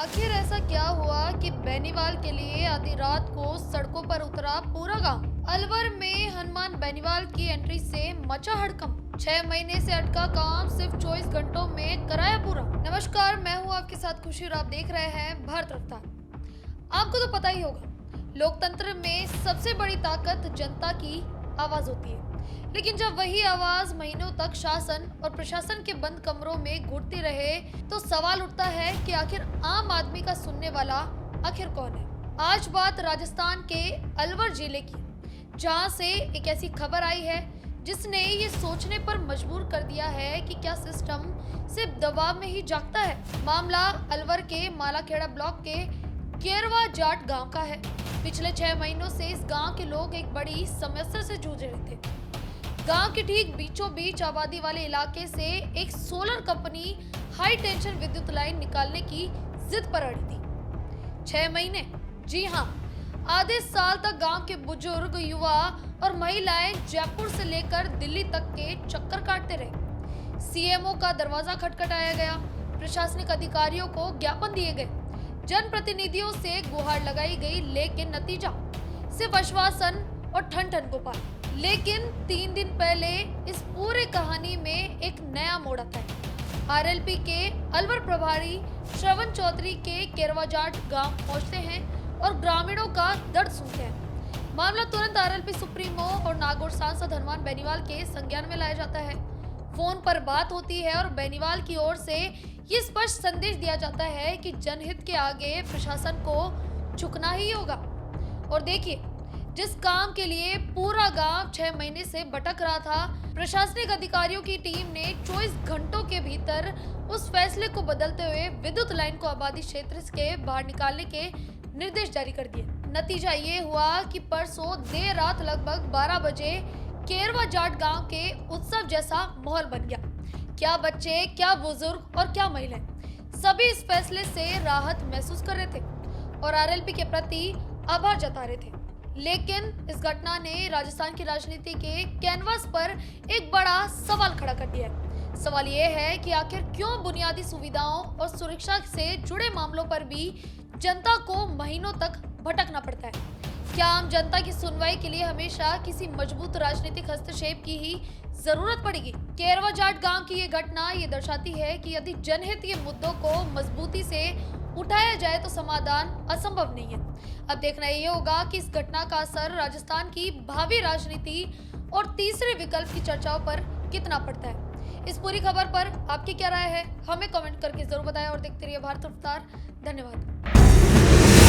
आखिर ऐसा क्या हुआ कि बेनीवाल के लिए आधी रात को सड़कों पर उतरा पूरा गांव। अलवर में हनुमान बेनीवाल की एंट्री से मचा हड़कंप। 6 महीने से अटका काम सिर्फ 24 घंटों में कराया पूरा। नमस्कार, मैं हूं आपके साथ खुशी और आप देख रहे हैं भारत रफ्तार। आपको तो पता ही होगा, लोकतंत्र में सबसे बड़ी ताकत जनता की आवाज होती है। लेकिन जब वही आवाज महीनों तक शासन और प्रशासन के बंद कमरों में घुटती रहे तो सवाल उठता है कि आखिर आम आदमी का सुनने वाला आखिर कौन है। आज बात राजस्थान के अलवर जिले की, जहां से एक ऐसी खबर आई है जिसने ये सोचने पर मजबूर कर दिया है कि क्या सिस्टम सिर्फ दबाव में ही जागता है। मामला अलवर के मालाखेड़ा ब्लॉक के केरवा जाट गांव का है। पिछले 6 महीनों से इस गांव के लोग एक बड़ी समस्या से जूझ रहे थे। गांव के ठीक बीचों बीच आबादी वाले इलाके से एक सोलर कंपनी हाई टेंशन विद्युत लाइन निकालने की जिद पर अड़ी थी। 6 महीने, जी हाँ, आधे साल तक गांव के बुजुर्ग, युवा और महिलाएं जयपुर से लेकर दिल्ली तक के चक्कर काटते रहे। सीएमओ का दरवाजा खटखटाया गया, प्रशासनिक अधिकारियों को ज्ञापन दिए गए, जनप्रतिनिधियों से गुहार लगाई गई, लेकिन नतीजा सिर्फ आश्वासन और ठन ठन गोपाल। लेकिन 3 दिन पहले इस पूरी कहानी में एक नया मोड़ आता है। आरएलपी के अलवर प्रभारी श्रवण चौधरी के केरवाजाट गांव पहुंचते हैं और ग्रामीणों का दर्द सुनते हैं। मामला तुरंत आरएलपी सुप्रीमो और नागौर सांसद हनुमान बेनीवाल के संज्ञान में लाया जाता है। फोन पर बात होती है और बेनीवाल की ओर से ये स्पष्ट संदेश दिया जाता है कि जनहित के आगे प्रशासन को झुकना ही होगा। और देखिए, जिस काम के लिए पूरा गांव 6 महीने से भटक रहा था, प्रशासनिक अधिकारियों की टीम ने 24 घंटों के भीतर उस फैसले को बदलते हुए विद्युत लाइन को आबादी क्षेत्र के बाहर निकालने के निर्देश जारी कर दिए। नतीजा ये हुआ कि परसों देर रात लगभग 12 बजे केरवा जाट गांव के उत्सव जैसा माहौल बन गया। क्या बच्चे, क्या बुजुर्ग और क्या महिलाएं, सभी इस फैसले से राहत महसूस कर रहे थे और आरएलपी के प्रति आभार जता रहे थे। लेकिन इस घटना ने राजस्थान की राजनीति के कैनवास पर एक बड़ा सवाल खड़ा कर दिया है। सवाल यह है कि आखिर क्यों बुनियादी सुविधाओं और सुरक्षा से जुड़े मामलों पर भी जनता को महीनों तक भटकना पड़ता है। क्या आम जनता की सुनवाई के लिए हमेशा किसी मजबूत राजनीतिक हस्तक्षेप की ही जरूरत पड़ेगी? केरवा जाट गांव की ये घटना ये दर्शाती है कि यदि जनहित के मुद्दों को मजबूती से उठाया जाए तो समाधान असंभव नहीं है। अब देखना ये होगा कि इस घटना का असर राजस्थान की भावी राजनीति और तीसरे विकल्प की चर्चाओं पर कितना पड़ता है। इस पूरी खबर पर आपकी क्या राय है, हमें कमेंट करके जरूर बताएं और देखते रहिए भारत रफ्तार। धन्यवाद।